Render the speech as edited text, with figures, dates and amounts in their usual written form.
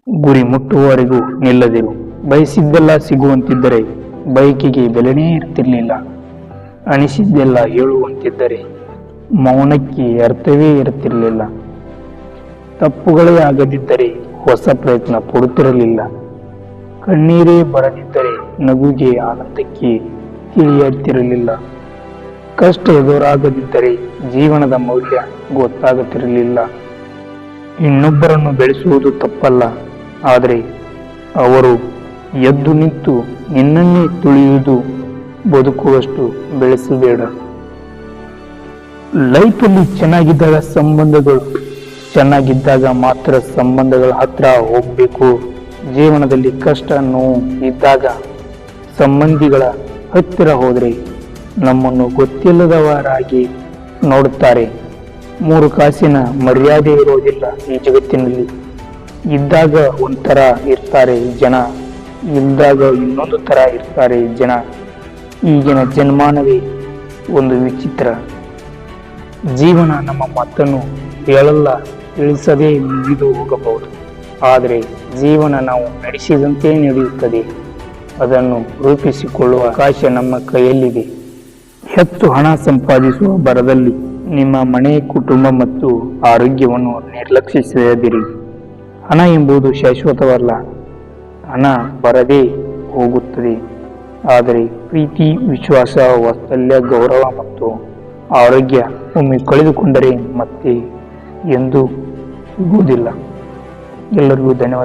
ಗುರಿ ಮುಟ್ಟುವವರೆಗೂ ನಿಲ್ಲದಿರು. ಬಯಸಿದ್ದೆಲ್ಲ ಸಿಗುವಂತಿದ್ದರೆ ಬಯಕೆಗೆ ಬೆಲೆನೇ ಇರ್ತಿರ್ಲಿಲ್ಲ. ಅನಿಸಿದ್ದೆಲ್ಲ ಹೇಳುವಂತಿದ್ದರೆ ಮೌನಕ್ಕೆ ಅರ್ಥವೇ ಇರುತ್ತಿರಲಿಲ್ಲ. ತಪ್ಪುಗಳೇ ಆಗದಿದ್ದರೆ ಹೊಸ ಪ್ರಯತ್ನ ಪಡುತ್ತಿರಲಿಲ್ಲ. ಕಣ್ಣೀರೇ ಬರದಿದ್ದರೆ ನಗುಗೆ ಆನಂದಕ್ಕೆ ತಿಳಿಯುತ್ತಿರಲಿಲ್ಲ. ಕಷ್ಟ ಎದುರಾಗದಿದ್ದರೆ ಜೀವನದ ಮೌಲ್ಯ ಗೊತ್ತಾಗುತ್ತಿರಲಿಲ್ಲ. ಇನ್ನೊಬ್ಬರನ್ನು ಬೆಳೆಸುವುದು ತಪ್ಪಲ್ಲ, ಆದರೆ ಅವರು ಎದ್ದು ನಿಂತು ನಿನ್ನನ್ನೇ ತುಳಿಯುವುದು ಬದುಕುವಷ್ಟು ಬೆಳೆಸಬೇಡ. ಲೈಫಲ್ಲಿ ಚೆನ್ನಾಗಿದ್ದಾಗ ಸಂಬಂಧಗಳು, ಚೆನ್ನಾಗಿದ್ದಾಗ ಮಾತ್ರ ಸಂಬಂಧಗಳ ಹತ್ರ ಹೋಗ್ಬೇಕು. ಜೀವನದಲ್ಲಿ ಕಷ್ಟ ನೋವು ಇದ್ದಾಗ ಸಂಬಂಧಿಗಳ ಹತ್ತಿರ ಹೋದರೆ ನಮ್ಮನ್ನು ಗೊತ್ತಿಲ್ಲದವರಾಗಿ ನೋಡುತ್ತಾರೆ. 3 ಕಾಸಿನ ಮರ್ಯಾದೆ ಇರೋದಿಲ್ಲ ಈ ಜಗತ್ತಿನಲ್ಲಿ. ಇದ್ದಾಗ ಒಂಥರ ಇರ್ತಾರೆ ಜನ, ಇಲ್ದಾಗ ಇನ್ನೊಂದು ತರ ಇರ್ತಾರೆ ಜನ. ಈಗಿನ ಜನ್ಮಾನವೇ ಒಂದು ವಿಚಿತ್ರ. ಜೀವನ ನಮ್ಮ ಮಾತನ್ನು ಹೇಳಲ್ಲ, ತಿಳಿಸದೇ ಮುಗಿದು ಹೋಗಬಹುದು. ಆದರೆ ಜೀವನ ನಾವು ನಡೆಸಿದಂತೆ ನಡೆಯುತ್ತದೆ. ಅದನ್ನು ರೂಪಿಸಿಕೊಳ್ಳುವ ಅವಕಾಶ ನಮ್ಮ ಕೈಯಲ್ಲಿದೆ. ಹೆಚ್ಚು ಹಣ ಸಂಪಾದಿಸುವ ಭರದಲ್ಲಿ ನಿಮ್ಮ ಮನೆ, ಕುಟುಂಬ ಮತ್ತು ಆರೋಗ್ಯವನ್ನು ನಿರ್ಲಕ್ಷಿಸದಿರಿ. ಹಣ ಎಂಬುದು ಶಾಶ್ವತವಲ್ಲ. ಹಣ ಬರದೇ ಹೋಗುತ್ತದೆ. ಆದರೆ ಪ್ರೀತಿ, ವಿಶ್ವಾಸ, ವಾತ್ಸಲ್ಯ, ಗೌರವ ಮತ್ತು ಆರೋಗ್ಯ ಒಮ್ಮೆ ಕಳೆದುಕೊಂಡರೆ ಮತ್ತೆ ಎಂದೂ ಸಿಗುವುದಿಲ್ಲ. ಎಲ್ಲರಿಗೂ ಧನ್ಯವಾದ.